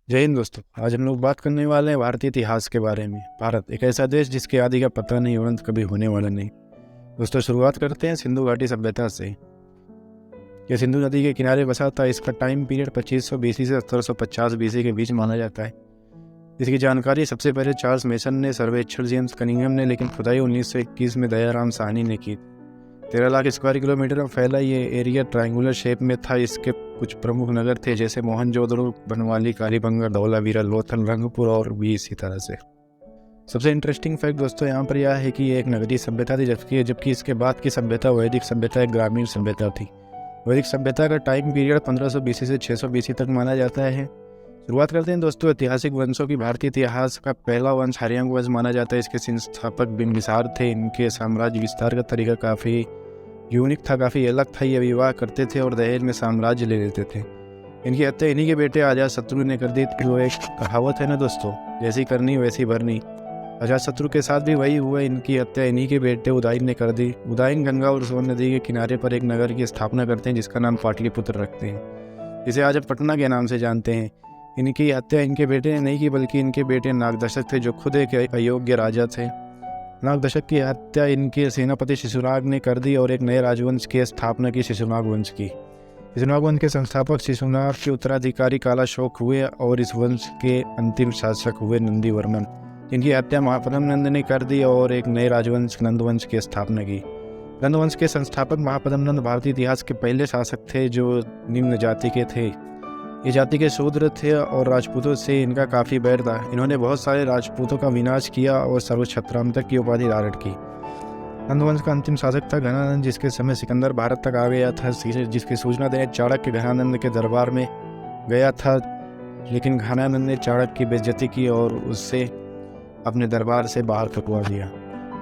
जय हिंद दोस्तों। आज हम लोग बात करने वाले हैं भारतीय इतिहास के बारे में। भारत एक ऐसा देश जिसकी आदि का पता नहीं और अंत कभी होने वाला नहीं। दोस्तों, शुरुआत करते हैं सिंधु घाटी सभ्यता से। यह सिंधु नदी के किनारे बसा था। इसका टाइम पीरियड 2500 बीसी से 1750 बीसी के बीच माना जाता है। इसकी जानकारी सबसे पहले चार्ल्स मेसन ने, सर्वेक्षण जेम्स कनिंघम ने, लेकिन खुदाई 1921 में दयाराम साहनी ने की। 13 लाख स्क्वायर किलोमीटर में फैला ये एरिया ट्रायंगुलर शेप में था। इसके कुछ प्रमुख नगर थे जैसे मोहनजोदड़ो, बनवाली, कालीबंगा, धौलावीरा, लोथल, रंगपुर और भी इसी तरह से। सबसे इंटरेस्टिंग फैक्ट दोस्तों यहाँ पर यह है कि ये एक नगरीय सभ्यता थी, जबकि इसके बाद की सभ्यता वैदिक सभ्यता एक ग्रामीण सभ्यता थी। वैदिक सभ्यता का टाइम पीरियड 1500 बीसी से 600 बीसी तक माना जाता है। शुरुआत करते हैं दोस्तों ऐतिहासिक वंशों की। भारतीय इतिहास का पहला वंश हर्यांग वंश माना जाता है। इसके संस्थापक बिंबिसार थे। इनके साम्राज्य विस्तार का तरीका काफ़ी यूनिक था, काफ़ी अलग था। ये विवाह करते थे और दहेज में साम्राज्य ले लेते थे। इनकी हत्या इन्हीं के बेटे अजातशत्रु ने कर दी थी। वो एक कहावत है ना दोस्तों, जैसी करनी वैसी भरनी। अजातशत्रु के साथ भी वही हुआ। इनकी हत्या इन्हीं के बेटे उदयन ने कर दी। उदयन गंगा और सोन नदी के किनारे पर एक नगर की स्थापना करते हैं जिसका नाम पाटलिपुत्र रखते हैं, जिसे आज हम पटना के नाम से जानते हैं। इनकी हत्या इनके बेटे ने नहीं की, बल्कि इनके बेटे नागदशक थे, जो खुद एक अयोग्य राजा थे। नागदशक की हत्या इनके सेनापति शिशुनाग ने कर दी और एक नए राजवंश की स्थापना की, शिशुनाग वंश की। शिशुनाग वंश के संस्थापक शिशुनाग के उत्तराधिकारी कालाशोक हुए और इस वंश के अंतिम शासक हुए नंदीवर्मन, जिनकी हत्या महापद्म नंद ने कर दी और एक नए राजवंश नंदवंश की स्थापना की। नंदवंश के संस्थापक महापद्म नंद भारतीय इतिहास के पहले शासक थे जो निम्न जाति के थे। ये जाति के शूद्र थे और राजपूतों से इनका काफ़ी बैर था। इन्होंने बहुत सारे राजपूतों का विनाश किया और सर्वछत्रांतक की उपाधि धारण की। नंदवंश का अंतिम शासक था घनानंद, जिसके समय सिकंदर भारत तक आ गया था, जिसकी सूचना देने चाणक्य घनानंद के दरबार में गया था। लेकिन घनानंद ने चाणक्य की बेइज्जती की और उससे अपने दरबार से बाहर फेंकवा दिया।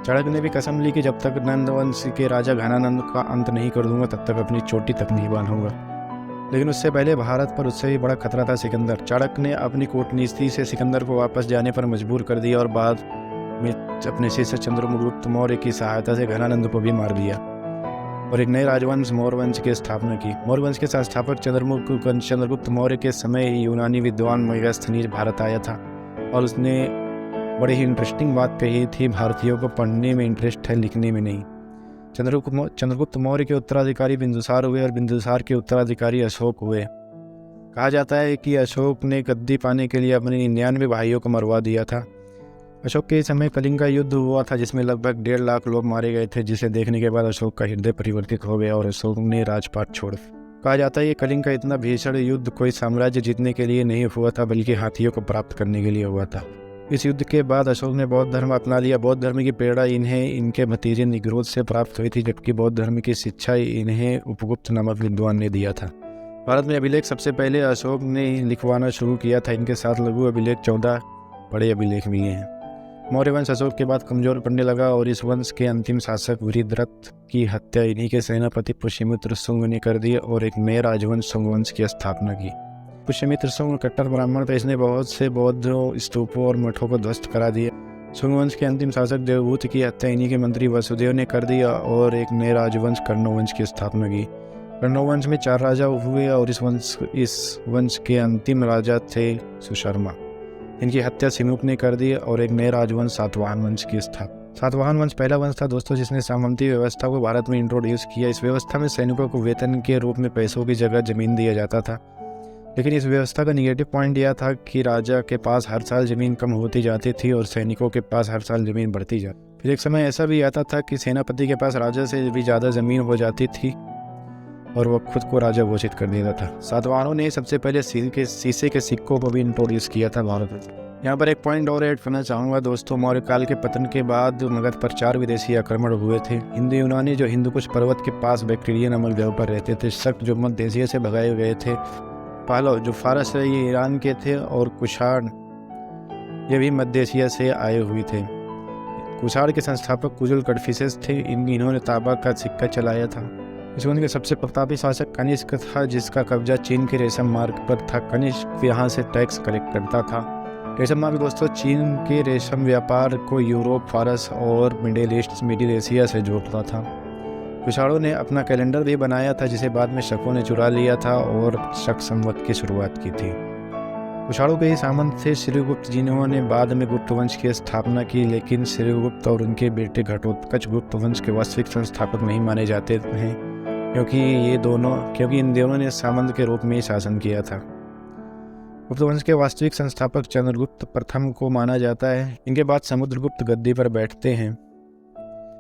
चाणक्य ने भी कसम ली कि जब तक नंदवंश के राजा घनानंद का अंत नहीं कर दूंगा तब तक अपनी चोटी तक नहीं बांधूंगा। लेकिन उससे पहले भारत पर उससे भी बड़ा खतरा था सिकंदर। चाणक्य ने अपनी कूटनीति से सिकंदर को वापस जाने पर मजबूर कर दिया और बाद में अपने शिष्य चंद्रगुप्त मौर्य की सहायता से घनानंद को भी मार दिया और एक नए राजवंश मौर्यवंश की स्थापना की। मौर्यवंश के संस्थापक चंद्रगुप्त मौर्य के समय ही यूनानी विद्वान मेगास्थनीज भारत आया था और उसने बड़ी ही इंटरेस्टिंग बात कही थी, भारतीयों को पढ़ने में इंटरेस्ट है, लिखने में नहीं। चंद्रगुप्त मौर्य के उत्तराधिकारी बिंदुसार हुए और बिंदुसार के उत्तराधिकारी अशोक हुए। कहा जाता है कि अशोक ने गद्दी पाने के लिए अपने 99 भाइयों को मरवा दिया था। अशोक के समय कलिंग का युद्ध हुआ था जिसमें लगभग 1.5 लाख लोग मारे गए थे, जिसे देखने के बाद अशोक का हृदय परिवर्तित हो गया और अशोक ने राजपाट छोड़। कहा जाता है कि कलिंग का इतना भीषण युद्ध कोई साम्राज्य जीतने के लिए नहीं हुआ था, बल्कि हाथियों को प्राप्त करने के लिए हुआ था। इस युद्ध के बाद अशोक ने बौद्ध धर्म अपना लिया। बौद्ध धर्म की प्रेरणा इन्हें इनके भतीजे निग्रोध से प्राप्त हुई थी, जबकि बौद्ध धर्म की शिक्षा इन्हें उपगुप्त नामक विद्वान ने दिया था। भारत में अभिलेख सबसे पहले अशोक ने लिखवाना शुरू किया था। इनके साथ लघु अभिलेख 14 बड़े अभिलेख भी हैं। मौर्य वंश अशोक के बाद कमजोर पड़ने लगा और इस वंश के अंतिम शासक वृद्धरथ की हत्या इन्हीं के सेनापति पुष्यमित्र शुंग ने कर दी और एक नए राजवंश शुंग वंश की स्थापना की। पुष्यमित्र शुंग कट्टर ब्राह्मण था। इसने बहुत से बौद्ध स्तूपों और मठों को ध्वस्त करा दिया। शुंग वंश के अंतिम शासक देवभूत की हत्या इन्हीं के मंत्री वसुदेव ने कर दी और एक नए राजवंश कर्णवंश की स्थापना की। कर्णवंश में 4 राजा हुए और इस वंश के अंतिम राजा थे सुशर्मा। इनकी हत्या सिमुक ने कर दी और एक नए राजवंश सातवाहन वंश की स्थापना। सातवाहन वंश पहला वंश था दोस्तों जिसने सामंती व्यवस्था को भारत में इंट्रोड्यूस किया। इस व्यवस्था में सैनिकों को वेतन के रूप में पैसों की जगह जमीन दिया जाता था। लेकिन इस व्यवस्था का निगेटिव पॉइंट यह था कि राजा के पास हर साल ज़मीन कम होती जाती थी और सैनिकों के पास हर साल ज़मीन बढ़ती जाती। फिर एक समय ऐसा भी आता था कि सेनापति के पास राजा से भी ज़्यादा ज़मीन हो जाती थी और वह खुद को राजा घोषित कर देता था। सातवाहनों ने सबसे पहले शीशे के सिक्कों को भी इंट्रोड्यूस किया था भारत में। यहाँ पर एक पॉइंट और ऐड करना चाहूँगा दोस्तों। मौर्य काल के पतन के बाद मगध पर 4 विदेशी आक्रमण हुए थे। हिंदू यूनानी जो हिंदुकुश पर्वत के पास बैक्टीरिया नामक जगह पर रहते थे, शक जो मध्य एशिया से भगाए गए थे, पालो जो फारस है ये ईरान के थे और कुषाण ये भी मध्य एशिया से आए हुए थे। कुषाण के संस्थापक कुजुल कडफिसेस थे। इन्होंने तांबा का सिक्का चलाया था। इस वंश के सबसे प्रतापी शासक कनिष्क था, जिसका कब्जा चीन के रेशम मार्ग पर था। कनिष्क यहाँ से टैक्स कलेक्ट करता था। रेशम मार्ग दोस्तों चीन के रेशम व्यापार को यूरोप, फारस और मिडिल एशिया से जोड़ता था। कुषाणों ने अपना कैलेंडर भी बनाया था जिसे बाद में शकों ने चुरा लिया था और शक संवत की शुरुआत की थी। कुषाणों के ही सामंत थे श्रीगुप्त, जिन्होंने बाद में गुप्त वंश की स्थापना की, लेकिन श्रीगुप्त और उनके बेटे घटोत्कच गुप्त वंश के वास्तविक संस्थापक नहीं माने जाते हैं, क्योंकि इन दोनों ने सामंत के रूप में ही शासन किया था। गुप्त वंश के वास्तविक संस्थापक चंद्रगुप्त प्रथम को माना जाता है। इनके बाद समुद्रगुप्त गद्दी पर बैठते हैं।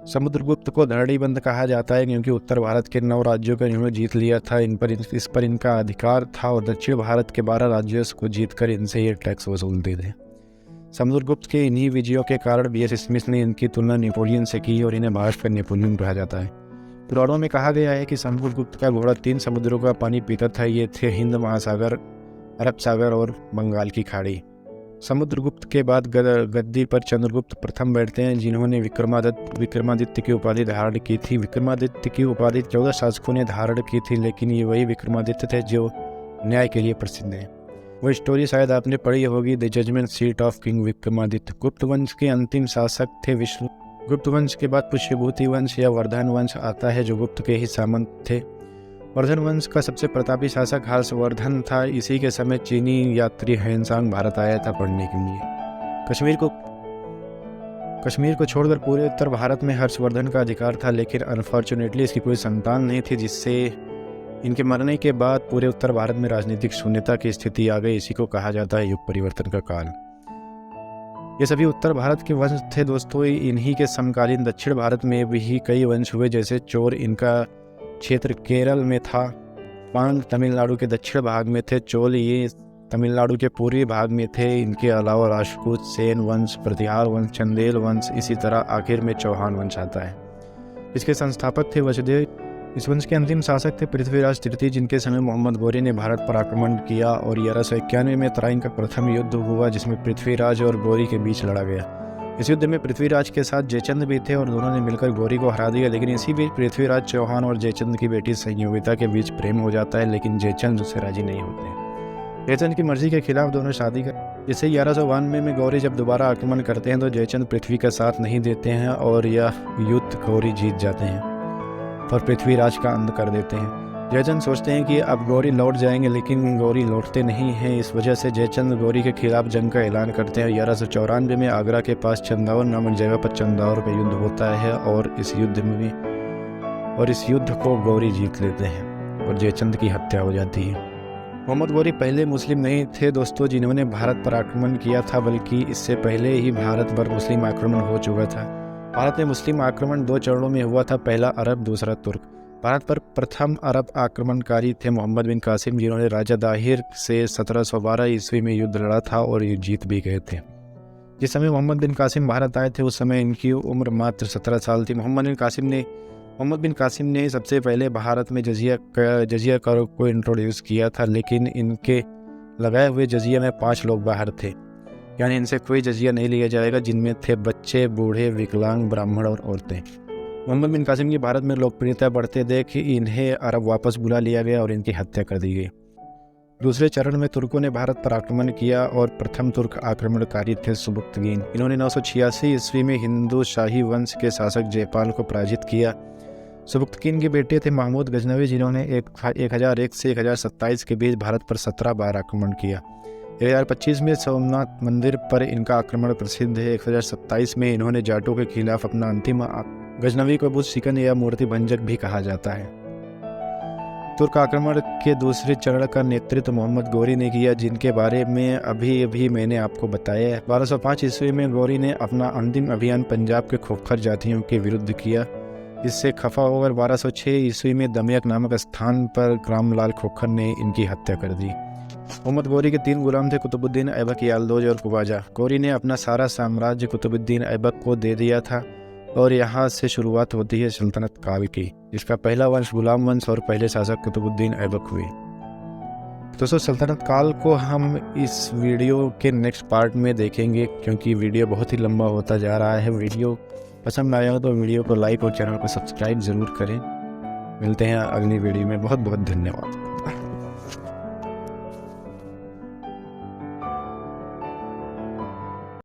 समुद्रगुप्त को धरणीबंध कहा जाता है क्योंकि उत्तर भारत के 9 राज्यों को इन्होंने जीत लिया था। इस पर इनका अधिकार था और दक्षिण भारत के 12 राज्यों को जीतकर इनसे ये टैक्स वसूलते थे। समुद्रगुप्त के इन्हीं विजयों के कारण B.S. स्मिथ ने इनकी तुलना नेपोलियन से की और इन्हें भारत का नेपोलियन कहा जाता है। पुराणों में कहा गया है कि समुद्रगुप्त का घोड़ा 3 समुद्रों का पानी पीता था। ये थे हिंद महासागर, अरब सागर और बंगाल की खाड़ी। समुद्रगुप्त के बाद गद्दी पर चंद्रगुप्त प्रथम बैठते हैं, जिन्होंने विक्रमादित्य की उपाधि धारण की थी। विक्रमादित्य की उपाधि 14 शासकों ने धारण की थी, लेकिन ये वही विक्रमादित्य थे जो न्याय के लिए प्रसिद्ध हैं। वो स्टोरी शायद आपने पढ़ी होगी, the judgement seat of king Vikramaditya. Gupta वंश के अंतिम शासक थे विष्णु। गुप्त वंश के बाद पुष्यभूति वंश या वर्धन वंश आता है, जो गुप्त के ही सामंत थे। वर्धन वंश का सबसे प्रतापी शासक हर्षवर्धन था। इसी के समय चीनी यात्री ह्वेनसांग भारत आया था पढ़ने के लिए। कश्मीर को छोड़कर पूरे उत्तर भारत में हर्षवर्धन का अधिकार था, लेकिन अनफॉर्चुनेटली इसकी कोई संतान नहीं थी, जिससे इनके मरने के बाद पूरे उत्तर भारत में राजनीतिक शून्यता की स्थिति आ गई। इसी को कहा जाता है युग परिवर्तन का काल। ये सभी उत्तर भारत के वंश थे दोस्तों। इन्हीं के समकालीन दक्षिण भारत में भी कई वंश हुए, जैसे चोर, इनका क्षेत्र केरल में था। पांग तमिलनाडु के दक्षिण भाग में थे। चोल ये तमिलनाडु के पूर्वी भाग में थे। इनके अलावा राजपूत, सेन वंश, प्रतिहार वंश, चंदेल वंश, इसी तरह आखिर में चौहान वंश आता है। इसके संस्थापक थे वसुदेव। इस वंश के अंतिम शासक थे पृथ्वीराज तृतीय, जिनके समय मोहम्मद गौरी ने भारत पर आक्रमण किया और 1191 में तराइन का प्रथम युद्ध हुआ, जिसमें पृथ्वीराज और गौरी के बीच लड़ा गया। इस युद्ध में पृथ्वीराज के साथ जयचंद भी थे और दोनों ने मिलकर गौरी को हरा दिया। लेकिन इसी बीच पृथ्वीराज चौहान और जयचंद की बेटी संयोगिता के बीच प्रेम हो जाता है, लेकिन जयचंद उससे राजी नहीं होते। जयचंद की मर्जी के खिलाफ दोनों शादी कर। जिससे 1192 में गौरी जब दोबारा आक्रमण करते हैं तो जयचंद पृथ्वी का साथ नहीं देते हैं और यह युद्ध गौरी जीत जाते हैं और पृथ्वीराज का अंत कर देते हैं। जयचंद सोचते हैं कि अब गौरी लौट जाएंगे, लेकिन गौरी लौटते नहीं हैं। इस वजह से जयचंद गौरी के खिलाफ जंग का ऐलान करते हैं। 1194 में आगरा के पास चंदौर नामक जगह पर चंदौर का युद्ध होता है और इस युद्ध को गौरी जीत लेते हैं और जयचंद की हत्या हो जाती है। मोहम्मद गौरी पहले मुस्लिम नहीं थे दोस्तों जिन्होंने भारत पर आक्रमण किया था, बल्कि इससे पहले ही भारत पर मुस्लिम आक्रमण हो चुका था। भारत में मुस्लिम आक्रमण 2 चरणों में हुआ था, पहला अरब, दूसरा तुर्क। भारत पर प्रथम अरब आक्रमणकारी थे मोहम्मद बिन कासिम, जिन्होंने राजा दाहिर से 1712 ईस्वी में युद्ध लड़ा था और ये जीत भी गए थे। जिस समय मोहम्मद बिन कासिम भारत आए थे उस समय इनकी उम्र मात्र 17 साल थी। मोहम्मद बिन कासिम ने सबसे पहले भारत में जजिया कर को इंट्रोड्यूस किया था, लेकिन इनके लगाए हुए जजिया में 5 लोग बाहर थे, यानी इनसे कोई जजिया नहीं लिया जाएगा, जिनमें थे बच्चे, बूढ़े, विकलांग, ब्राह्मण और औरतें। मोहम्मद बिन कासिम की भारत में लोकप्रियता बढ़ते देख इन्हें अरब वापस बुला लिया गया और इनकी हत्या कर दी गई। दूसरे चरण में तुर्कों ने भारत पर आक्रमण किया और प्रथम तुर्क आक्रमणकारी थे सुबुक्तगीन। इन्होंने 986 ईस्वी में हिंदू शाही वंश के शासक जयपाल को पराजित किया। सुबुक्तगीन के बेटे थे महमूद गजनवी, जिन्होंने 1001 से 1027 के बीच भारत पर 17 बार आक्रमण किया। 1025 में सोमनाथ मंदिर पर इनका आक्रमण प्रसिद्ध है। 1027 में इन्होंने जाटों के खिलाफ अपना अंतिम गजनवी को बुत शिकन या मूर्ति भंजक भी कहा जाता है। तुर्क आक्रमण के दूसरे चरण का नेतृत्व मोहम्मद गौरी ने किया, जिनके बारे में अभी मैंने आपको बताया है। 1205 ईस्वी में गौरी ने अपना अंतिम अभियान पंजाब के खोखर जातियों के विरुद्ध किया, जिससे खफा होकर 1206 ईस्वी में दमयक नामक स्थान पर रामलाल खोखर ने इनकी हत्या कर दी। मोहम्मद गौरी के 3 गुलाम थे, कुतुबुद्दीन ऐबक, यालदोज और कुबाजा। गौरी ने अपना सारा साम्राज्य कुतुबुद्दीन ऐबक को दे दिया था और यहाँ से शुरुआत होती है सल्तनत काल की, जिसका पहला वंश गुलाम वंश और पहले शासक कुतुबुद्दीन ऐबक हुए। दोस्तों, सल्तनत काल को हम इस वीडियो के नेक्स्ट पार्ट में देखेंगे, क्योंकि वीडियो बहुत ही लंबा होता जा रहा है। वीडियो पसंद आया हो तो वीडियो को लाइक और चैनल को सब्सक्राइब ज़रूर करें। मिलते हैं अगली वीडियो में। बहुत बहुत धन्यवाद।